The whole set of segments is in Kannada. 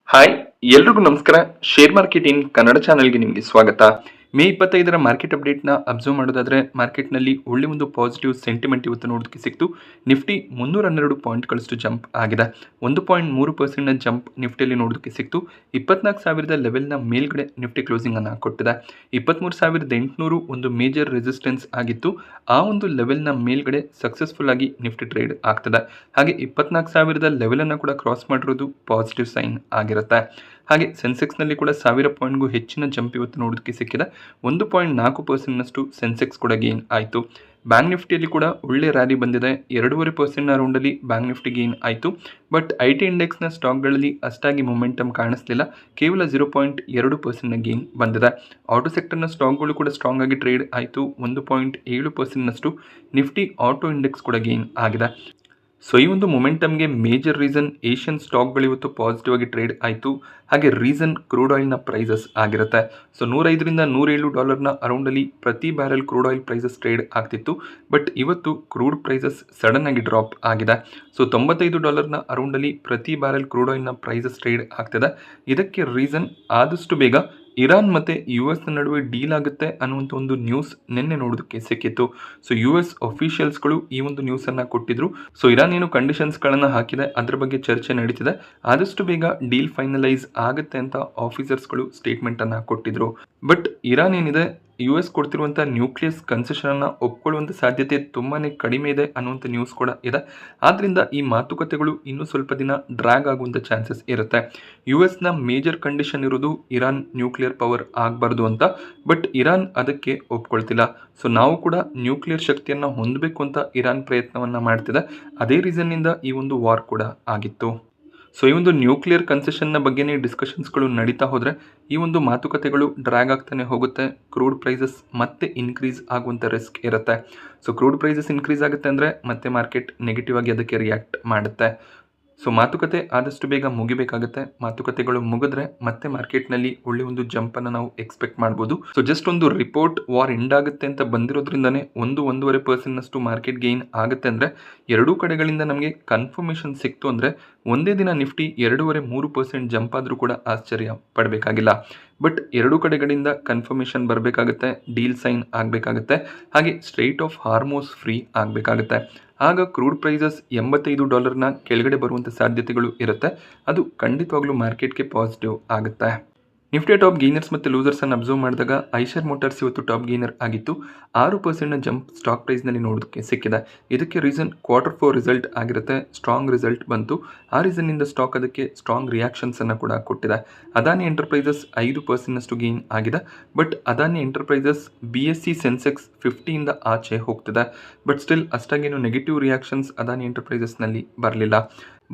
ಹಾಯ್, ಎಲ್ರಿಗೂ ನಮಸ್ಕಾರ. ಶೇರ್ ಮಾರ್ಕೆಟ್ ಇನ್ ಕನ್ನಡ ಚಾನೆಲ್ಗೆ ನಿಮಗೆ ಸ್ವಾಗತ. ಮೇ 25ರ ಮಾರ್ಕೆಟ್ ಅಪ್ಡೇಟ್ನ ಅಬ್ಸರ್ವ್ ಮಾಡೋದಾದ್ರೆ ಮಾರ್ಕೆಟ್ನಲ್ಲಿ ಒಳ್ಳೆ ಒಂದು ಪಾಸಿಟಿವ್ ಸೆಂಟಿಮೆಂಟ್ ಇವತ್ತು ನೋಡೋದಕ್ಕೆ ಸಿಕ್ತು. ನಿಫ್ಟಿ 312 ಪಾಯಿಂಟ್ಗಳಷ್ಟು ಜಂಪ್ ಆಗಿದೆ. 1.3% ಜಂಪ್ ನಿಫ್ಟಿಯಲ್ಲಿ ನೋಡೋದಕ್ಕೆ ಸಿಕ್ತು. 24,000 ಲೆವೆಲ್ನ ಮೇಲ್ಗಡೆ ನಿಫ್ಟಿ ಕ್ಲೋಸಿಂಗ್ ಅನ್ನು ಕೊಟ್ಟಿದೆ. 23,800 ಒಂದು ಮೇಜರ್ ರೆಸಿಸ್ಟೆನ್ಸ್ ಆಗಿತ್ತು. ಆ ಒಂದು ಲೆವೆಲ್ನ ಮೇಲ್ಗಡೆ ಸಕ್ಸಸ್ಫುಲ್ ಆಗಿ ನಿಫ್ಟಿ ಟ್ರೇಡ್ ಆಗ್ತದೆ. ಹಾಗೆ 24,000 ಲೆವೆಲ್ ಅನ್ನು ಕೂಡ ಕ್ರಾಸ್ ಮಾಡಿರೋದು ಪಾಸಿಟಿವ್ ಸೈನ್ ಆಗಿರುತ್ತೆ. ಹಾಗೆ ಸೆನ್ಸೆಕ್ಸ್ನಲ್ಲಿ ಕೂಡ 1,000 ಪಾಯಿಂಟ್ಗೂ ಹೆಚ್ಚಿನ ಜಂಪ್ ಇವತ್ತು ನೋಡೋದಕ್ಕೆ ಸಿಕ್ಕಿದೆ. 1.4%ನಷ್ಟು ಸೆನ್ಸೆಕ್ಸ್ ಕೂಡ ಗೇನ್ ಆಯಿತು. ಬ್ಯಾಂಕ್ ನಿಫ್ಟಿಯಲ್ಲಿ ಕೂಡ ಒಳ್ಳೆ ರ್ಯಾಲಿ ಬಂದಿದೆ. 2.5% ರೌಂಡಲ್ಲಿ ಬ್ಯಾಂಕ್ ನಿಫ್ಟಿ ಗೇನ್ ಆಯಿತು. ಬಟ್ IT ಇಂಡೆಕ್ಸ್ನ ಸ್ಟಾಕ್ಗಳಲ್ಲಿ ಅಷ್ಟಾಗಿ ಮೊಮೆಂಟಮ್ ಕಾಣಿಸ್ಲಿಲ್ಲ. ಕೇವಲ 0.2% ಗೇನ್ ಬಂದಿದೆ. ಆಟೋ ಸೆಕ್ಟರ್ನ ಸ್ಟಾಕ್ಗಳು ಕೂಡ ಸ್ಟ್ರಾಂಗ್ ಆಗಿ ಟ್ರೇಡ್ ಆಯಿತು. 1.7%ನಷ್ಟು ನಿಫ್ಟಿ ಆಟೋ ಇಂಡೆಕ್ಸ್ ಕೂಡ ಗೇನ್ ಆಗಿದೆ. ಸೊ ಈ ಒಂದು ಮೊಮೆಂಟಮ್ಗೆ ಮೇಜರ್ ರೀಸನ್ ಏಷ್ಯನ್ ಸ್ಟಾಕ್ಗಳು ಇವತ್ತು ಪಾಸಿಟಿವ್ ಆಗಿ ಟ್ರೇಡ್ ಆಯಿತು. ಹಾಗೆ ರೀಸನ್ ಕ್ರೂಡ್ ಆಯಿಲ್ನ ಪ್ರೈಸಸ್ ಆಗಿರುತ್ತೆ. ಸೊ $105ರಿಂದ $107 ಅರೌಂಡಲ್ಲಿ ಪ್ರತಿ barrel crude oil prices trade ಆಗ್ತಿತ್ತು. ಬಟ್ ಇವತ್ತು ಕ್ರೂಡ್ ಪ್ರೈಸಸ್ ಸಡನ್ ಆಗಿ ಡ್ರಾಪ್ ಆಗಿದೆ. ಸೊ $95 ಅರೌಂಡಲ್ಲಿ ಪ್ರತಿ ಬ್ಯಾರೆಲ್ ಕ್ರೂಡ್ ಆಯಿಲ್ನ ಪ್ರೈಸಸ್ ಟ್ರೇಡ್ ಆಗ್ತಿದೆ. ಇದಕ್ಕೆ ರೀಸನ್ ಆದಷ್ಟು ಬೇಗ ಇರಾನ್ ಮತ್ತು US ನಡುವೆ ಡೀಲ್ ಆಗುತ್ತೆ ಅನ್ನುವಂಥ ಒಂದು ನ್ಯೂಸ್ ನಿನ್ನೆ ನೋಡೋದಕ್ಕೆ ಸಿಕ್ಕಿತ್ತು. ಸೊ US ಅಫಿಷಿಯಲ್ಸ್ಗಳು ಈ ಒಂದು ನ್ಯೂಸನ್ನು ಕೊಟ್ಟಿದ್ರು. ಸೊ ಇರಾನ್ ಏನು ಕಂಡೀಷನ್ಸ್ಗಳನ್ನು ಹಾಕಿದೆ ಅದರ ಬಗ್ಗೆ ಚರ್ಚೆ ನಡೀತಿದೆ. ಆದಷ್ಟು ಬೇಗ ಡೀಲ್ ಫೈನಲೈಸ್ ಆಗುತ್ತೆ ಅಂತ ಆಫೀಸರ್ಸ್ಗಳು ಸ್ಟೇಟ್ಮೆಂಟನ್ನು ಕೊಟ್ಟಿದ್ರು. ಬಟ್ ಇರಾನ್ ಏನಿದೆ US ಕೊಡ್ತಿರುವಂಥ ನ್ಯೂಕ್ಲಿಯಸ್ ಕನ್ಸೆಷನನ್ನು ಒಪ್ಕೊಳ್ಳುವಂಥ ಸಾಧ್ಯತೆ ತುಂಬಾ ಕಡಿಮೆ ಇದೆ ಅನ್ನುವಂಥ ನ್ಯೂಸ್ ಕೂಡ ಇದೆ. ಆದ್ದರಿಂದ ಈ ಮಾತುಕತೆಗಳು ಇನ್ನೂ ಸ್ವಲ್ಪ ದಿನ ಡ್ರ್ಯಾಗ್ ಆಗುವಂಥ ಚಾನ್ಸಸ್ ಇರುತ್ತೆ. US ಮೇಜರ್ ಕಂಡೀಷನ್ ಇರೋದು ಇರಾನ್ ನ್ಯೂಕ್ಲಿಯರ್ ಪವರ್ ಆಗಬಾರ್ದು ಅಂತ. ಬಟ್ ಇರಾನ್ ಅದಕ್ಕೆ ಒಪ್ಕೊಳ್ತಿಲ್ಲ. ಸೊ ನಾವು ಕೂಡ ನ್ಯೂಕ್ಲಿಯರ್ ಶಕ್ತಿಯನ್ನು ಹೊಂದಬೇಕು ಅಂತ ಇರಾನ್ ಪ್ರಯತ್ನವನ್ನು ಮಾಡ್ತಿದೆ. ಅದೇ ರೀಸನ್ನಿಂದ ಈ ಒಂದು ವಾರ್ ಕೂಡ ಆಗಿತ್ತು. ಸೊ ಈ ಒಂದು ನ್ಯೂಕ್ಲಿಯರ್ ಕನ್ಸೆಷನ್ನ ಬಗ್ಗೆನೇ ಡಿಸ್ಕಷನ್ಸ್ಗಳು ನಡೀತಾ ಹೋದರೆ ಈ ಒಂದು ಮಾತುಕತೆಗಳು ಡ್ರ್ಯಾಗ್ ಆಗ್ತಾನೆ ಹೋಗುತ್ತೆ. ಕ್ರೂಡ್ ಪ್ರೈಸಸ್ ಮತ್ತೆ ಇನ್ಕ್ರೀಸ್ ಆಗುವಂಥ ರಿಸ್ಕ್ ಇರುತ್ತೆ. ಸೊ ಕ್ರೂಡ್ ಪ್ರೈಸಸ್ ಇನ್ಕ್ರೀಸ್ ಆಗುತ್ತೆ ಅಂದರೆ ಮತ್ತೆ ಮಾರ್ಕೆಟ್ ನೆಗೆಟಿವ್ ಆಗಿ ಅದಕ್ಕೆ ರಿಯಾಕ್ಟ್ ಮಾಡುತ್ತೆ. ಸೊ ಮಾತುಕತೆ ಆದಷ್ಟು ಬೇಗ ಮುಗಿಬೇಕಾಗುತ್ತೆ. ಮಾತುಕತೆಗಳು ಮುಗಿದ್ರೆ ಮತ್ತೆ ಮಾರ್ಕೆಟ್ನಲ್ಲಿ ಒಳ್ಳೆ ಒಂದು ಜಂಪನ್ನು ನಾವು ಎಕ್ಸ್ಪೆಕ್ಟ್ ಮಾಡ್ಬೋದು. ಸೊ ಜಸ್ಟ್ ಒಂದು ರಿಪೋರ್ಟ್ ವಾರ್ ಎಂಡ್ ಆಗುತ್ತೆ ಅಂತ ಬಂದಿರೋದ್ರಿಂದನೇ 1-1.5% ಮಾರ್ಕೆಟ್ ಗೇನ್ ಆಗುತ್ತೆ ಅಂದರೆ ಎರಡೂ ಕಡೆಗಳಿಂದ ನಮಗೆ ಕನ್ಫರ್ಮೇಷನ್ ಸಿಕ್ತು ಅಂದರೆ ಒಂದೇ ದಿನ ನಿಫ್ಟಿ 2.5-3% ಜಂಪ್ ಆದರೂ ಕೂಡ ಆಶ್ಚರ್ಯ ಪಡಬೇಕಾಗಿಲ್ಲ. ಬಟ್ ಎರಡೂ ಕಡೆಗಳಿಂದ ಕನ್ಫರ್ಮೇಷನ್ ಬರಬೇಕಾಗುತ್ತೆ, ಡೀಲ್ ಸೈನ್ ಆಗಬೇಕಾಗುತ್ತೆ, ಹಾಗೆ ಸ್ಟ್ರೈಟ್ ಆಫ್ ಹಾರ್ಮೋಸ್ ಫ್ರೀ ಆಗಬೇಕಾಗುತ್ತೆ. ಆಗ ಕ್ರೂಡ್ ಪ್ರೈಸಸ್ $85ನ ಕೆಳಗಡೆ ಬರುವಂಥ ಸಾಧ್ಯತೆಗಳು ಇರುತ್ತೆ. ಅದು ಖಂಡಿತವಾಗ್ಲೂ ಮಾರ್ಕೆಟ್ಗೆ ಪಾಸಿಟಿವ್ ಆಗುತ್ತೆ. ನಿಫ್ಟಿ ಟಾಪ್ ಗೇನರ್ಸ್ ಮತ್ತು ಲೂಸರ್ಸನ್ನು ಅಬ್ಸರ್ವ್ ಮಾಡಿದಾಗ ಐಷರ್ ಮೋಟಾರ್ಸ್ ಇವತ್ತು ಟಾಪ್ ಗೇನರ್ ಆಗಿತ್ತು. 6% ಜಂಪ್ ಸ್ಟಾಕ್ ಪ್ರೈಸ್ನಲ್ಲಿ ನೋಡೋದಕ್ಕೆ ಸಿಕ್ಕಿದೆ. ಇದಕ್ಕೆ ರೀಸನ್ Q4 ರಿಸಲ್ಟ್ ಆಗಿರುತ್ತೆ. ಸ್ಟ್ರಾಂಗ್ ರಿಸಲ್ಟ್ ಬಂತು. ಆ ರೀಸನ್ನಿಂದ ಸ್ಟಾಕ್ ಅದಕ್ಕೆ ಸ್ಟ್ರಾಂಗ್ ರಿಯಾಕ್ಷನ್ಸನ್ನು ಕೂಡ ಕೊಟ್ಟಿದೆ. ಅದಾನಿ ಎಂಟರ್ಪ್ರೈಸಸ್ 5%ನಷ್ಟು ಗೇನ್ ಆಗಿದೆ. But Adani enterprises BSE Sensex 50ಯಿಂದ ಆಚೆ ಹೋಗ್ತಿದೆ. ಬಟ್ ಸ್ಟಿಲ್ ಅಷ್ಟಾಗೇನು ನೆಗೆಟಿವ್ ರಿಯಾಕ್ಷನ್ಸ್ ಅದಾನಿ ಎಂಟರ್ಪ್ರೈಸಸ್ನಲ್ಲಿ ಬರಲಿಲ್ಲ.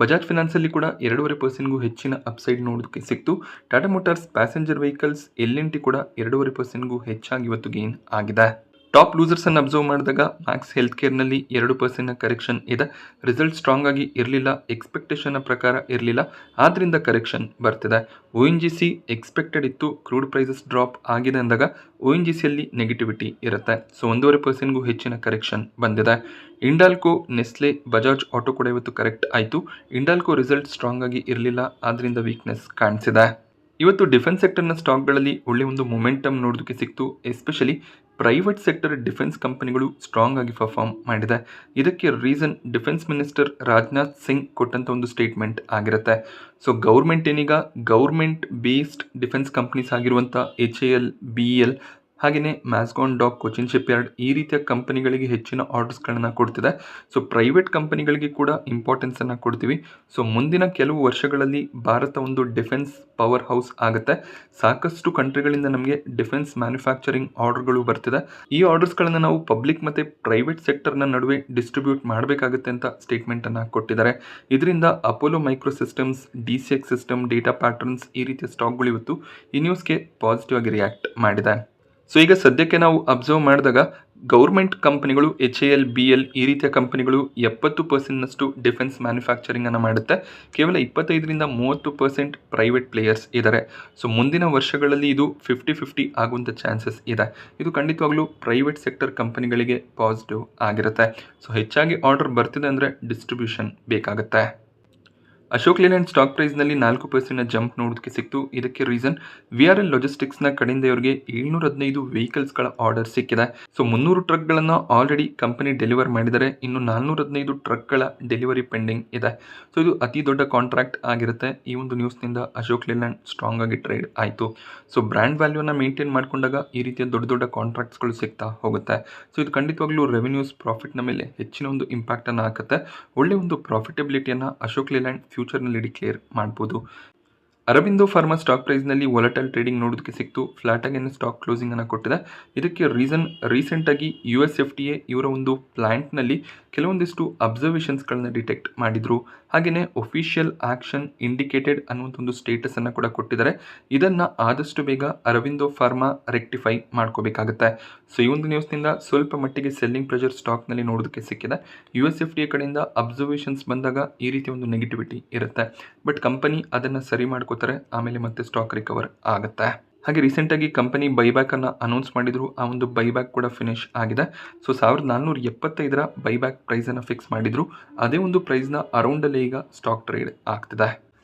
ಬಜಾಜ್ ಫಿನಾನ್ಸಲ್ಲಿ ಕೂಡ 2.5%ಗೂ ಹೆಚ್ಚಿನ ಅಪ್ಸೈಡ್ ನೋಡೋದಕ್ಕೆ ಸಿಕ್ತು. Tata motors passenger vehicles L&T ಕೂಡ 2.5%ಗೂ ಹೆಚ್ಚಾಗಿ ಇವತ್ತು ಗೇನ್ ಆಗಿದೆ. ಟಾಪ್ ಲೂಸರ್ಸನ್ನು ಅಬ್ಸರ್ವ್ ಮಾಡಿದಾಗ ಮ್ಯಾಕ್ಸ್ ಹೆಲ್ತ್ ಕೇರ್ನಲ್ಲಿ 2% ಕರೆಕ್ಷನ್ ಇದೆ. ರಿಸಲ್ಟ್ ಸ್ಟ್ರಾಂಗ್ ಆಗಿ ಇರಲಿಲ್ಲ, ಎಕ್ಸ್ಪೆಕ್ಟೇಷನ್ನ ಪ್ರಕಾರ ಇರಲಿಲ್ಲ, ಆದ್ದರಿಂದ ಕರೆಕ್ಷನ್ ಬರ್ತಿದೆ. ONGC ಎಕ್ಸ್ಪೆಕ್ಟೆಡ್ ಇತ್ತು, ಕ್ರೂಡ್ ಪ್ರೈಸಸ್ ಡ್ರಾಪ್ ಆಗಿದೆ ಅಂದಾಗ ONGCಯಲ್ಲಿ ನೆಗೆಟಿವಿಟಿ ಇರುತ್ತೆ. ಸೊ 1.5%ಗೂ ಹೆಚ್ಚಿನ ಕರೆಕ್ಷನ್ ಬಂದಿದೆ. ಇಂಡಾಲ್ಕೋ, ನೆಸ್ಲೆ, ಬಜಾಜ್ ಆಟೋ ಕೂಡ ಇವತ್ತು ಕರೆಕ್ಟ್ ಆಯಿತು. ಇಂಡಾಲ್ಕೋ ರಿಸಲ್ಟ್ ಸ್ಟ್ರಾಂಗ್ ಆಗಿ ಇರಲಿಲ್ಲ, ಆದ್ದರಿಂದ ವೀಕ್ನೆಸ್ ಕಾಣಿಸಿದೆ. ಇವತ್ತು ಡಿಫೆನ್ಸ್ ಸೆಕ್ಟರ್ನ ಸ್ಟಾಕ್ಗಳಲ್ಲಿ ಒಳ್ಳೆ ಒಂದು ಮೊಮೆಂಟಮ್ ನೋಡೋದಕ್ಕೆ ಸಿಕ್ತು. ಎಸ್ಪೆಷಲಿ ಪ್ರೈವೇಟ್ ಸೆಕ್ಟರ್ ಡಿಫೆನ್ಸ್ ಕಂಪನಿಗಳು ಸ್ಟ್ರಾಂಗ್ ಆಗಿ ಪರ್ಫಾರ್ಮ್ ಮಾಡಿದೆ. ಇದಕ್ಕೆ reason defence minister Rajnath Singh ಕೊಟ್ಟಂಥ ಒಂದು ಸ್ಟೇಟ್ಮೆಂಟ್ ಆಗಿರುತ್ತೆ. ಸೊ ಗೌರ್ಮೆಂಟ್ ಏನೀಗ ಗೌರ್ಮೆಂಟ್ ಬೇಸ್ಡ್ ಡಿಫೆನ್ಸ್ ಕಂಪ್ನೀಸ್ ಆಗಿರುವಂಥ HAL, BEL ಹಾಗೆಯೇ ಮ್ಯಾಸ್ಗಾನ್ ಡಾಕ್, ಕೊಚಿನ್ ಶಿಪ್ಯಾರ್ಡ್ ಈ ರೀತಿಯ ಕಂಪನಿಗಳಿಗೆ ಹೆಚ್ಚಿನ ಆರ್ಡರ್ಸ್ಗಳನ್ನು ಕೊಡ್ತಿದೆ. ಸೊ ಪ್ರೈವೇಟ್ ಕಂಪನಿಗಳಿಗೆ ಕೂಡ ಇಂಪಾರ್ಟೆನ್ಸನ್ನು ಕೊಡ್ತೀವಿ. ಸೊ ಮುಂದಿನ ಕೆಲವು ವರ್ಷಗಳಲ್ಲಿ ಭಾರತ ಒಂದು ಡಿಫೆನ್ಸ್ ಪವರ್ ಹೌಸ್ ಆಗುತ್ತೆ. ಸಾಕಷ್ಟು ಕಂಟ್ರಿಗಳಿಂದ ನಮಗೆ ಡಿಫೆನ್ಸ್ ಮ್ಯಾನುಫ್ಯಾಕ್ಚರಿಂಗ್ ಆರ್ಡರ್ಗಳು ಬರ್ತಿದೆ. ಈ ಆರ್ಡರ್ಸ್ಗಳನ್ನು ನಾವು ಪಬ್ಲಿಕ್ ಮತ್ತು ಪ್ರೈವೇಟ್ ಸೆಕ್ಟರ್ನ ನಡುವೆ ಡಿಸ್ಟ್ರಿಬ್ಯೂಟ್ ಮಾಡಬೇಕಾಗುತ್ತೆ ಅಂತ ಸ್ಟೇಟ್ಮೆಂಟನ್ನು ಕೊಟ್ಟಿದ್ದಾರೆ. ಇದರಿಂದ Apollo micro systems, DCX system, data patterns ಈ ರೀತಿಯ ಸ್ಟಾಕ್ಗಳು ಇವತ್ತು ಈ ನ್ಯೂಸ್ಗೆ ಪಾಸಿಟಿವ್ ಆಗಿ ರಿಯಾಕ್ಟ್ ಮಾಡಿದೆ. ಸೊ ಈಗ ಸದ್ಯಕ್ಕೆ ನಾವು ಅಬ್ಸರ್ವ್ ಮಾಡಿದಾಗ ಗೌರ್ಮೆಂಟ್ ಕಂಪನಿಗಳು HAL, BEL ಈ ರೀತಿಯ ಕಂಪನಿಗಳು 70%ನಷ್ಟು ಡಿಫೆನ್ಸ್ ಮ್ಯಾನುಫ್ಯಾಕ್ಚರಿಂಗನ್ನು ಮಾಡುತ್ತೆ. ಕೇವಲ 25-30% ಪ್ರೈವೇಟ್ ಪ್ಲೇಯರ್ಸ್ ಇದ್ದಾರೆ. ಸೊ ಮುಂದಿನ ವರ್ಷಗಳಲ್ಲಿ ಇದು 50-50 ಆಗುವಂಥ ಚಾನ್ಸಸ್ ಇದೆ. ಇದು ಖಂಡಿತವಾಗ್ಲೂ ಪ್ರೈವೇಟ್ ಸೆಕ್ಟರ್ ಕಂಪನಿಗಳಿಗೆ ಪಾಸಿಟಿವ್ ಆಗಿರುತ್ತೆ. ಸೊ ಹೆಚ್ಚಾಗಿ ಆರ್ಡರ್ ಬರ್ತಿದೆ ಅಂದರೆ ಡಿಸ್ಟ್ರಿಬ್ಯೂಷನ್ ಬೇಕಾಗುತ್ತೆ. ಅಶೋಕ್ ಲೇಲ್ಯಾಂಡ್ ಸ್ಟಾಕ್ ಪ್ರೈಸ್ನಲ್ಲಿ 4% ಜಂಪ್ ನೋಡೋದಕ್ಕೆ ಸಿಕ್ತು. ಇದಕ್ಕೆ ರೀಸನ್ VRL ಲಾಜಿಸ್ಟಿಕ್ಸ್ನ ಕಡೆಯಿಂದ ಇವರಿಗೆ 715 ವೆಹಿಕಲ್ಸ್ಗಳ ಆರ್ಡರ್ ಸಿಕ್ಕಿದೆ. ಸೊ 300 ಟ್ರಕ್ಗಳನ್ನು ಆಲ್ರೆಡಿ ಕಂಪನಿ ಡೆಲಿವರ್ ಮಾಡಿದ್ದಾರೆ. ಇನ್ನು 415 ಟ್ರಕ್ಗಳ ಡೆಲಿವರಿ ಪೆಂಡಿಂಗ್ ಇದೆ. ಸೊ ಇದು ಅತಿ ದೊಡ್ಡ ಕಾಂಟ್ರಾಕ್ಟ್ ಆಗಿರುತ್ತೆ. ಈ ಒಂದು ನ್ಯೂಸ್ನಿಂದ ಅಶೋಕ್ ಲೇಲ್ಯಾಂಡ್ ಸ್ಟ್ರಾಂಗ್ ಆಗಿ ಟ್ರೇಡ್ ಆಯಿತು. ಸೊ ಬ್ರ್ಯಾಂಡ್ ವ್ಯಾಲ್ಯೂನ ಮೇಂಟೈನ್ ಮಾಡಿಕೊಂಡಾಗ ಈ ರೀತಿಯ ದೊಡ್ಡ ದೊಡ್ಡ ಕಾಂಟ್ರಾಕ್ಟ್ಸ್ಗಳು ಸಿಗ್ತಾ ಹೋಗುತ್ತೆ. ಸೊ ಇದು ಖಂಡಿತವಾಗ್ಲೂ ರೆವೆನ್ಯೂಸ್ ಪ್ರಾಫಿಟ್ನ ಮೇಲೆ ಹೆಚ್ಚಿನ ಒಂದು ಇಂಪ್ಯಾಕ್ಟನ್ನು ಹಾಕುತ್ತೆ. ಒಳ್ಳೆ ಒಂದು ಪ್ರಾಫಿಟಬಿಲಿಟಿಯನ್ನು ಅಶೋಕ್ ಲೇಲ್ಯಾಂಡ್ ಫ್ಯೂಚರ್ನಲ್ಲಿ ಡಿಕ್ಲೇರ್ ಮಾಡ್ಬೋದು. ಅರಬಿಂದೋ ಫಾರ್ಮಾ ಸ್ಟಾಕ್ ಪ್ರೈಸ್ನಲ್ಲಿ ವಾಲಟೈಲ್ ಟ್ರೇಡಿಂಗ್ ನೋಡೋದಕ್ಕೆ ಸಿಕ್ತು. ಫ್ಲಾಟ್ ಆಗಿ ಸ್ಟಾಕ್ ಕ್ಲೋಸಿಂಗ್ ಅನ್ನು ಕೊಟ್ಟಿದೆ. ಇದಕ್ಕೆ ರೀಸನ್ ರೀಸೆಂಟಾಗಿ USFDA ಇವರ ಒಂದು ಪ್ಲಾಂಟ್ನಲ್ಲಿ ಕೆಲವೊಂದಿಷ್ಟು ಅಬ್ಸರ್ವೇಷನ್ಸ್ಗಳನ್ನ ಡಿಟೆಕ್ಟ್ ಮಾಡಿದ್ರು. ಹಾಗೆಯೇ ಒಫಿಷಿಯಲ್ ಆಕ್ಷನ್ ಇಂಡಿಕೇಟೆಡ್ ಅನ್ನುವಂಥ ಒಂದು ಸ್ಟೇಟಸ್ ಅನ್ನು ಕೂಡ ಕೊಟ್ಟಿದ್ದಾರೆ. ಇದನ್ನು ಆದಷ್ಟು ಬೇಗ ಅರವಿಂದೋ ಫಾರ್ಮಾ ರೆಕ್ಟಿಫೈ ಮಾಡ್ಕೋಬೇಕಾಗುತ್ತೆ. ಸೊ ಈ ಒಂದು ನ್ಯೂಸ್ನಿಂದ ಸ್ವಲ್ಪ ಮಟ್ಟಿಗೆ ಸೆಲ್ಲಿಂಗ್ ಪ್ರೆಷರ್ ಸ್ಟಾಕ್ನಲ್ಲಿ ನೋಡೋದಕ್ಕೆ ಸಿಕ್ಕಿದೆ. USFDA ಕಡೆಯಿಂದ ಅಬ್ಸರ್ವೇಷನ್ಸ್ ಬಂದಾಗ ಈ ರೀತಿಯ ಒಂದು ನೆಗೆಟಿವಿಟಿ ಇರುತ್ತೆ. ಬಟ್ ಕಂಪನಿ ಅದನ್ನು ಸರಿ ಮಾಡ್ಕೋತಾರೆ, ಆಮೇಲೆ ಮತ್ತೆ ಸ್ಟಾಕ್ ರಿಕವರ್ ಆಗುತ್ತೆ. ಹಾಗೆ ರೀಸೆಂಟಾಗಿ ಕಂಪನಿ ಬೈಬ್ಯಾಕನ್ನು ಅನೌನ್ಸ್ ಮಾಡಿದ್ರು. ಆ ಒಂದು ಬೈಬ್ಯಾಕ್ ಕೂಡ ಫಿನಿಶ್ ಆಗಿದೆ. ಸೊ 1475 ಬೈಬ್ಯಾಕ್ ಪ್ರೈಸನ್ನು ಫಿಕ್ಸ್ ಮಾಡಿದ್ರು. ಅದೇ ಒಂದು ಪ್ರೈಸ್ನ ಅರೌಂಡಲ್ಲೇ ಈಗ ಸ್ಟಾಕ್ ಟ್ರೇಡ್ ಆಗ್ತಿದೆ.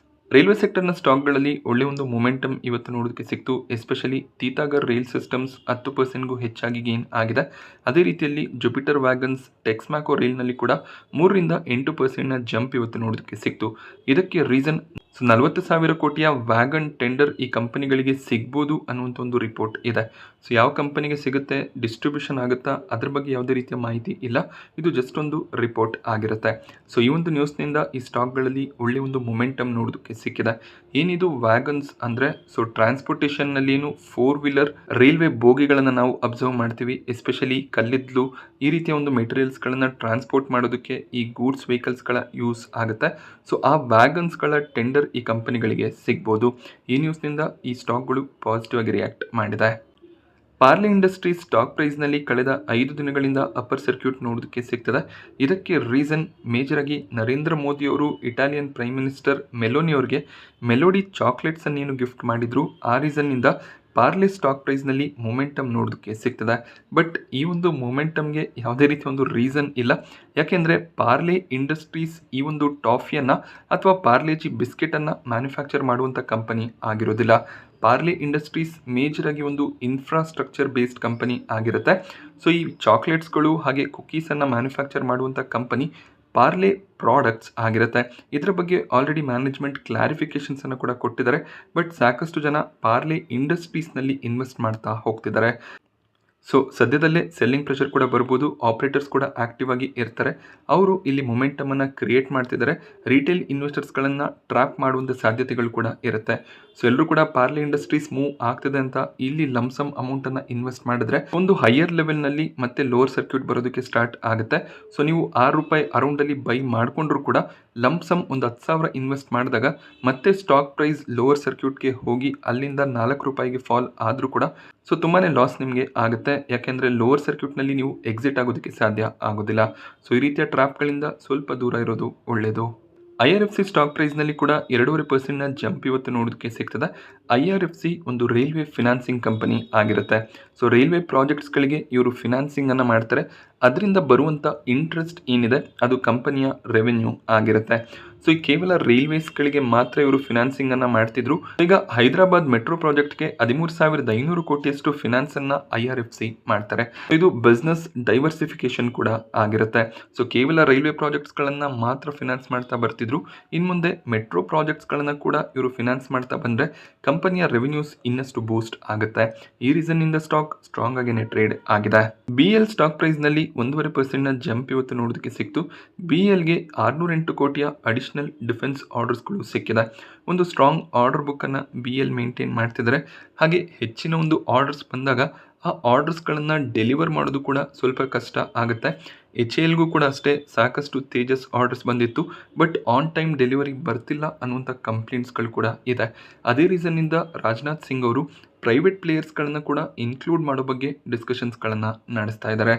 ರೈಲ್ವೆ ಸೆಕ್ಟರ್ನ ಸ್ಟಾಕ್ಗಳಲ್ಲಿ ಒಳ್ಳೆ ಒಂದು ಮೊಮೆಂಟಮ್ ಇವತ್ತು ನೋಡೋದಕ್ಕೆ ಸಿಕ್ತು. ಎಸ್ಪೆಷಲಿ ತೀತಾಗರ್ ರೈಲ್ ಸಿಸ್ಟಮ್ಸ್ 10%ಗೂ ಹೆಚ್ಚಾಗಿ ಗೇನ್ ಆಗಿದೆ. ಅದೇ ರೀತಿಯಲ್ಲಿ ಜುಪಿಟರ್ ವ್ಯಾಗನ್ಸ್, ಟೆಕ್ಸ್ಮ್ಯಾಕೋ ರೈಲ್ನಲ್ಲಿ ಕೂಡ 3-8% ಜಂಪ್ ಇವತ್ತು ನೋಡೋದಕ್ಕೆ ಸಿಕ್ತು. ಇದಕ್ಕೆ ರೀಸನ್ 40,000 ಕೋಟಿಯ ವ್ಯಾಗನ್ ಟೆಂಡರ್ ಈ ಕಂಪನಿಗಳಿಗೆ ಸಿಗ್ಬೋದು ಅನ್ನುವಂಥ ಒಂದು ರಿಪೋರ್ಟ್ ಇದೆ. ಸೊ ಯಾವ ಕಂಪನಿಗೆ ಸಿಗುತ್ತೆ, ಡಿಸ್ಟ್ರಿಬ್ಯೂಷನ್ ಆಗುತ್ತಾ, ಅದ್ರ ಬಗ್ಗೆ ಯಾವುದೇ ರೀತಿಯ ಮಾಹಿತಿ ಇಲ್ಲ. ಇದು ಜಸ್ಟ್ ಒಂದು ರಿಪೋರ್ಟ್ ಆಗಿರುತ್ತೆ. ಸೊ ಈ ಒಂದು ನ್ಯೂಸ್ನಿಂದ ಈ ಸ್ಟಾಕ್ಗಳಲ್ಲಿ ಒಳ್ಳೆ ಒಂದು ಮೊಮೆಂಟಮ್ ನೋಡೋದಕ್ಕೆ ಸಿಕ್ಕಿದೆ. ಏನಿದು ವ್ಯಾಗನ್ಸ್ ಅಂದರೆ, ಸೊ ಟ್ರಾನ್ಸ್ಪೋರ್ಟೇಷನ್ನಲ್ಲಿ ಏನು 4 ವೀಲರ್ ರೈಲ್ವೆ ಬೋಗಿಗಳನ್ನು ನಾವು ಅಬ್ಸರ್ವ್ ಮಾಡ್ತೀವಿ. ಎಸ್ಪೆಷಲಿ ಕಲ್ಲಿದ್ದಲು ಈ ರೀತಿಯ ಒಂದು ಮೆಟೀರಿಯಲ್ಸ್ಗಳನ್ನು ಟ್ರಾನ್ಸ್ಪೋರ್ಟ್ ಮಾಡೋದಕ್ಕೆ ಈ ಗೂಡ್ಸ್ ವೆಹಿಕಲ್ಸ್ಗಳ ಯೂಸ್ ಆಗುತ್ತೆ. ಸೊ ಆ ವ್ಯಾಗನ್ಸ್ಗಳ ಟೆಂಡರ್ ಈ ಕಂಪನಿಗಳಿಗೆ ಸಿಗ್ಬೋದು. ಈ ನ್ಯೂಸ್ನಿಂದ ಈ ಸ್ಟಾಕ್ಗಳು ಪಾಸಿಟಿವ್ ಆಗಿ ರಿಯಾಕ್ಟ್ ಮಾಡಿದೆ. ಪಾರ್ಲೆ ಇಂಡಸ್ಟ್ರೀಸ್ ಸ್ಟಾಕ್ ಪ್ರೈಸ್ನಲ್ಲಿ ಕಳೆದ 5 ದಿನಗಳಿಂದ ಅಪ್ಪರ್ ಸರ್ಕ್ಯೂಟ್ ನೋಡೋದಕ್ಕೆ ಸಿಗ್ತದೆ. ಇದಕ್ಕೆ ರೀಸನ್ ಮೇಜರ್ ಆಗಿ ನರೇಂದ್ರ ಮೋದಿ ಅವರು ಇಟಾಲಿಯನ್ ಪ್ರೈಮ್ ಮಿನಿಸ್ಟರ್ ಮೆಲೋನಿ ಅವರಿಗೆ ಮೆಲೋಡಿ ಚಾಕ್ಲೇಟ್ಸ್ ಅನ್ನೇನು ಗಿಫ್ಟ್ ಮಾಡಿದ್ರು, ಆ ರೀಸನ್ನಿಂದ ಪಾರ್ಲೆ ಸ್ಟಾಕ್ ಪ್ರೈಸ್ನಲ್ಲಿ ಮೊಮೆಂಟಮ್ ನೋಡೋದಕ್ಕೆ ಸಿಗ್ತದೆ. ಬಟ್ ಈ ಒಂದು ಮೊಮೆಂಟಮ್ಗೆ ಯಾವುದೇ ರೀತಿ ಒಂದು ರೀಸನ್ ಇಲ್ಲ. ಯಾಕೆಂದರೆ ಪಾರ್ಲೆ ಇಂಡಸ್ಟ್ರೀಸ್ ಈ ಒಂದು ಟಾಫಿಯನ್ನು ಅಥವಾ ಪಾರ್ಲೆಜಿ ಬಿಸ್ಕೆಟನ್ನು ಮ್ಯಾನುಫ್ಯಾಕ್ಚರ್ ಮಾಡುವಂಥ ಕಂಪನಿ ಆಗಿರೋದಿಲ್ಲ. ಪಾರ್ಲೆ ಇಂಡಸ್ಟ್ರೀಸ್ ಮೇಜರ್ ಆಗಿ ಒಂದು ಇನ್ಫ್ರಾಸ್ಟ್ರಕ್ಚರ್ ಬೇಸ್ಡ್ ಕಂಪನಿ ಆಗಿರುತ್ತೆ. ಸೊ ಈ ಚಾಕ್ಲೇಟ್ಸ್ಗಳು ಹಾಗೆ ಕುಕೀಸನ್ನು ಮ್ಯಾನುಫ್ಯಾಕ್ಚರ್ ಮಾಡುವಂಥ ಕಂಪನಿ ಪಾರ್ಲೆ ಪ್ರಾಡಕ್ಟ್ಸ್ ಆಗಿರುತ್ತೆ. ಇದರ ಬಗ್ಗೆ ಆಲ್ರೆಡಿ ಮ್ಯಾನೇಜ್ಮೆಂಟ್ ಕ್ಲಾರಿಫಿಕೇಷನ್ಸನ್ನು ಕೂಡ ಕೊಟ್ಟಿದ್ದಾರೆ. ಬಟ್ ಸಾಕಷ್ಟು ಜನ ಪಾರ್ಲೆ ಇಂಡಸ್ಟ್ರೀಸ್ನಲ್ಲಿ ಇನ್ವೆಸ್ಟ್ ಮಾಡ್ತಾ ಹೋಗ್ತಿದ್ದಾರೆ. ಸೊ ಸದ್ಯದಲ್ಲೇ ಸೆಲ್ಲಿಂಗ್ ಪ್ರೆಷರ್ ಕೂಡ ಬರ್ಬೋದು. ಆಪರೇಟರ್ಸ್ ಕೂಡ ಆಕ್ಟಿವ್ ಆಗಿ ಇರ್ತಾರೆ. ಅವರು ಇಲ್ಲಿ ಮೊಮೆಂಟಮನ್ನು ಕ್ರಿಯೇಟ್ ಮಾಡ್ತಿದ್ದಾರೆ. ರಿಟೇಲ್ ಇನ್ವೆಸ್ಟರ್ಸ್ಗಳನ್ನು ಟ್ರ್ಯಾಪ್ ಮಾಡುವಂಥ ಸಾಧ್ಯತೆಗಳು ಕೂಡ ಇರುತ್ತೆ. ಸೊ ಎಲ್ಲರೂ ಕೂಡ ಪಾರ್ಲೆ ಇಂಡಸ್ಟ್ರೀಸ್ ಮೂವ್ ಆಗ್ತಿದೆ ಅಂತ ಇಲ್ಲಿ ಲಮ್ಸಮ್ ಅಮೌಂಟನ್ನು ಇನ್ವೆಸ್ಟ್ ಮಾಡಿದ್ರೆ ಒಂದು ಹೈಯರ್ ಲೆವೆಲ್ನಲ್ಲಿ ಮತ್ತೆ ಲೋವರ್ ಸರ್ಕ್ಯೂಟ್ ಬರೋದಕ್ಕೆ ಸ್ಟಾರ್ಟ್ ಆಗುತ್ತೆ. ಸೊ ನೀವು ₹6 ಅರೌಂಡಲ್ಲಿ ಬೈ ಮಾಡಿಕೊಂಡ್ರೂ ಕೂಡ ಲಮ್ಸಮ್ ಒಂದು 10,000 ಇನ್ವೆಸ್ಟ್ ಮಾಡಿದಾಗ ಮತ್ತೆ ಸ್ಟಾಕ್ ಪ್ರೈಸ್ ಲೋವರ್ ಸರ್ಕ್ಯೂಟ್ಗೆ ಹೋಗಿ ಅಲ್ಲಿಂದ ₹4 ಫಾಲ್ ಆದರೂ ಕೂಡ ಸೊ ತುಂಬಾ ಲಾಸ್ ನಿಮಗೆ ಆಗುತ್ತೆ. ಯಾಕೆಂದರೆ ಲೋವರ್ ಸರ್ಕ್ಯೂಟ್ನಲ್ಲಿ ನೀವು ಎಕ್ಸಿಟ್ ಆಗೋದಕ್ಕೆ ಸಾಧ್ಯ ಆಗೋದಿಲ್ಲ. ಸೊ ಈ ರೀತಿಯ ಟ್ರ್ಯಾಪ್ಗಳಿಂದ ಸ್ವಲ್ಪ ದೂರ ಇರೋದು ಒಳ್ಳೆಯದು. IRFC ಸ್ಟಾಕ್ ಪ್ರೈಸ್ನಲ್ಲಿ ಕೂಡ 2.5% ಜಂಪ್ ಇವತ್ತು ನೋಡೋದಕ್ಕೆ ಸಿಗ್ತದೆ. IRFC ಒಂದು ರೈಲ್ವೆ ಫಿನಾನ್ಸಿಂಗ್ ಕಂಪನಿ ಆಗಿರುತ್ತೆ. ಸೊ ರೈಲ್ವೆ ಪ್ರಾಜೆಕ್ಟ್ಸ್ಗಳಿಗೆ ಇವರು ಫಿನಾನ್ಸಿಂಗನ್ನು ಮಾಡ್ತಾರೆ. ಅದರಿಂದ ಬರುವಂಥ ಇಂಟ್ರೆಸ್ಟ್ ಏನಿದೆ ಅದು ಕಂಪನಿಯ ರೆವೆನ್ಯೂ ಆಗಿರುತ್ತೆ. ಸೊ ಈ ಕೇವಲ ರೈಲ್ವೇಸ್ಗಳಿಗೆ ಮಾತ್ರ ಇವರು ಫಿನಾನ್ಸಿಂಗನ್ನು ಮಾಡ್ತಿದ್ರು. ಈಗ ಹೈದರಾಬಾದ್ ಮೆಟ್ರೋ ಪ್ರಾಜೆಕ್ಟ್ಗೆ 13,500 ಕೋಟಿಯಷ್ಟು ಫಿನಾನ್ಸನ್ನು IRFC ಮಾಡ್ತಾರೆ. ಇದು ಬಿಸ್ನೆಸ್ ಡೈವರ್ಸಿಫಿಕೇಶನ್ ಕೂಡ ಆಗಿರುತ್ತೆ. ಸೊ ಕೇವಲ ರೈಲ್ವೆ ಪ್ರಾಜೆಕ್ಟ್ಸ್ಗಳನ್ನು ಮಾತ್ರ ಫಿನಾನ್ಸ್ ಮಾಡ್ತಾ ಬರ್ತಿದ್ರು. ಇನ್ನು ಮುಂದೆ ಮೆಟ್ರೋ ಪ್ರಾಜೆಕ್ಟ್ಸ್ಗಳನ್ನು ಕೂಡ ಇವರು ಫಿನಾನ್ಸ್ ಮಾಡ್ತಾ ಬಂದರೆ ಕಂಪನಿಯ ರೆವೆನ್ಯೂಸ್ ಇನ್ನಷ್ಟು ಬೂಸ್ಟ್ ಆಗುತ್ತೆ. ಈ ರೀಸನ್ನಿಂದ ಸ್ಟಾಕ್ ಸ್ಟ್ರಾಂಗ್ ಆಗಿನೇ ಟ್ರೇಡ್ ಆಗಿದೆ. BL ಸ್ಟಾಕ್ ಪ್ರೈಸ್ನಲ್ಲಿ 1.5% ಜಂಪ್ ಇವತ್ತು ನೋಡೋದಕ್ಕೆ ಸಿಕ್ತು. BLಗೆ 608 ಕೋಟಿಯ ಅಡಿಷನಲ್ ಡಿಫೆನ್ಸ್ ಆರ್ಡರ್ಸ್ಗಳು ಸಿಕ್ಕಿದೆ. ಒಂದು ಸ್ಟ್ರಾಂಗ್ ಆರ್ಡರ್ ಬುಕ್ಕನ್ನು BL ಮೇಂಟೈನ್ ಮಾಡ್ತಿದ್ದಾರೆ. ಹಾಗೆ ಹೆಚ್ಚಿನ ಒಂದು ಆರ್ಡರ್ಸ್ ಬಂದಾಗ ಆ ಆರ್ಡರ್ಸ್ಗಳನ್ನು ಡೆಲಿವರ್ ಮಾಡೋದು ಕೂಡ ಸ್ವಲ್ಪ ಕಷ್ಟ ಆಗುತ್ತೆ. HALಗೂ ಕೂಡ ಅಷ್ಟೇ ಸಾಕಷ್ಟು ತೇಜಸ್ ಆರ್ಡರ್ಸ್ ಬಂದಿತ್ತು. ಬಟ್ ಆನ್ ಟೈಮ್ ಡೆಲಿವರಿ ಬರ್ತಿಲ್ಲ ಅನ್ನುವಂಥ ಕಂಪ್ಲೇಂಟ್ಸ್ಗಳು ಕೂಡ ಇದೆ. ಅದೇ ರೀಸನ್ನಿಂದ ರಾಜನಾಥ್ ಸಿಂಗ್ ಅವರು ಪ್ರೈವೇಟ್ ಪ್ಲೇಯರ್ಸ್ಗಳನ್ನು ಕೂಡ ಇನ್ಕ್ಲೂಡ್ ಮಾಡೋ ಬಗ್ಗೆ ಡಿಸ್ಕಷನ್ಸ್ಗಳನ್ನು ನಡೆಸ್ತಾ ಇದ್ದಾರೆ.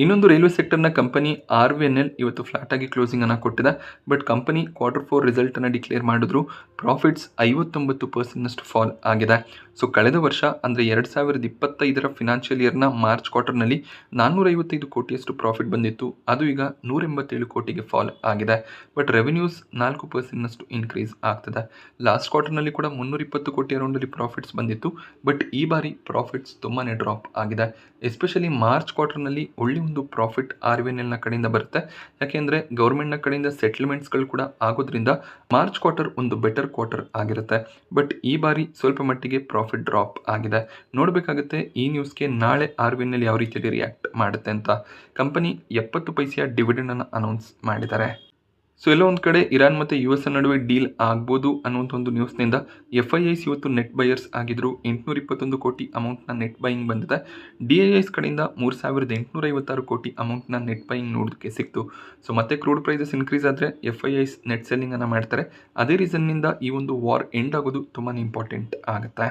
ಇನ್ನೊಂದು ರೈಲ್ವೆ ಸೆಕ್ಟರ್ನ ಕಂಪನಿ RVNL ಇವತ್ತು ಫ್ಲಾಟ್ ಆಗಿ ಕ್ಲೋಸಿಂಗ್ ಅನ್ನು ಕೊಟ್ಟಿದೆ. ಬಟ್ ಕಂಪನಿ Q4 ರಿಸಲ್ಟ್ ಅನ್ನು ಡಿಕ್ಲೇರ್ ಮಾಡಿದ್ರು. ಪ್ರಾಫಿಟ್ಸ್ 59% ಫಾಲ್ ಆಗಿದೆ. ಸೊ ಕಳೆದ ವರ್ಷ ಅಂದರೆ 2025 ಫಿನಾನ್ಷಿಯಲ್ ಇಯರ್ನ ಮಾರ್ಚ್ ಕ್ವಾರ್ಟರ್ನಲ್ಲಿ 455 ಕೋಟಿಯಷ್ಟು ಪ್ರಾಫಿಟ್ ಬಂದಿತ್ತು. ಅದು ಈಗ 187 ಕೋಟಿಗೆ ಫಾಲ್ ಆಗಿದೆ. ಬಟ್ ರೆವೆನ್ಯೂಸ್ 4% ಇನ್ಕ್ರೀಸ್ ಆಗ್ತದೆ. ಲಾಸ್ಟ್ ಕ್ವಾರ್ಟರ್ನಲ್ಲಿ ಕೂಡ 320 ಕೋಟಿ ಅರೌಂಡಲ್ಲಿ ಪ್ರಾಫಿಟ್ಸ್ ಬಂದಿತ್ತು. ಬಟ್ ಈ ಬಾರಿ ಪ್ರಾಫಿಟ್ಸ್ ತುಂಬಾ ಡ್ರಾಪ್ ಆಗಿದೆ. ಎಸ್ಪೆಷಲಿ ಮಾರ್ಚ್ ಕ್ವಾರ್ಟರ್ನಲ್ಲಿ ಒಳ್ಳೆ ಒಂದು ಪ್ರಾಫಿಟ್ RVNL ನ ಕಡೆಯಿಂದ ಬರುತ್ತೆ. ಯಾಕೆಂದರೆ ಗೌರ್ಮೆಂಟ್ನ ಕಡೆಯಿಂದ ಸೆಟಲ್ಮೆಂಟ್ಸ್ಗಳು ಕೂಡ ಆಗೋದ್ರಿಂದ ಮಾರ್ಚ್ ಕ್ವಾರ್ಟರ್ ಒಂದು ಬೆಟರ್ ಕ್ವಾರ್ಟರ್ ಆಗಿರುತ್ತೆ. ಬಟ್ ಈ ಬಾರಿ ಸ್ವಲ್ಪ ಮಟ್ಟಿಗೆ ಪ್ರಾಫಿಟ್ ಡ್ರಾಪ್ ಆಗಿದೆ. ನೋಡಬೇಕಾಗುತ್ತೆ ಈ ನ್ಯೂಸ್ಗೆ ನಾಳೆ RVNL ಯಾವ ರೀತಿಯಲ್ಲಿ ರಿಯಾಕ್ಟ್ ಮಾಡುತ್ತೆ ಅಂತ. ಕಂಪನಿ 70 ಪೈಸೆಯ ಡಿವಿಡೆಂಡ್ ಅನ್ನು ಅನೌನ್ಸ್ ಮಾಡಿದ್ದಾರೆ. ಸೊ ಎಲ್ಲೋ ಒಂದು ಕಡೆ ಇರಾನ್ ಮತ್ತು US ನಡುವೆ ಡೀಲ್ ಆಗ್ಬೋದು ಅನ್ನುವಂಥ ಒಂದು ನ್ಯೂಸ್ನಿಂದ FIIs ಇವತ್ತು ನೆಟ್ ಬೈಯರ್ಸ್ ಆಗಿದ್ರು. 821 ಕೋಟಿ ಅಮೌಂಟ್ನ ನೆಟ್ ಬೈಯಿಂಗ್ ಬಂದಿದೆ. DIIs ಕಡೆಯಿಂದ 3856 ಕೋಟಿ ಅಮೌಂಟ್ನ ನೆಟ್ ಬೈಯಿಂಗ್ ನೋಡೋದಕ್ಕೆ ಸಿಕ್ತು. ಸೊ ಮತ್ತೆ ಕ್ರೂಡ್ ಪ್ರೈಸಸ್ ಇನ್ಕ್ರೀಸ್ ಆದರೆ FIIs ನೆಟ್ ಸೆಲ್ಲಿಂಗ್ ಅನ್ನು ಮಾಡ್ತಾರೆ. ಅದೇ ರೀಸನ್ನಿಂದ ಈ ಒಂದು ವಾರ್ ಎಂಡ್ ಆಗೋದು ತುಂಬಾ ಇಂಪಾರ್ಟೆಂಟ್ ಆಗುತ್ತೆ.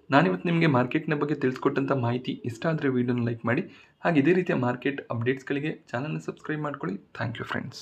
ನಾನಿವತ್ತು ನಿಮಗೆ ಮಾರ್ಕೆಟ್ನ ಬಗ್ಗೆ ತಿಳಿಸ್ಕೊಟ್ಟಂಥ ಮಾಹಿತಿ ಇಷ್ಟ ಆದರೆ ವಿಡಿಯೋನ ಲೈಕ್ ಮಾಡಿ. ಹಾಗೆ ಇದೇ ರೀತಿಯ ಮಾರ್ಕೆಟ್ ಅಪ್ಡೇಟ್ಸ್ಗಳಿಗೆ ಚಾನಲ್ನ ಸಬ್ಸ್ಕ್ರೈಬ್ ಮಾಡ್ಕೊಳ್ಳಿ. Thank you friends.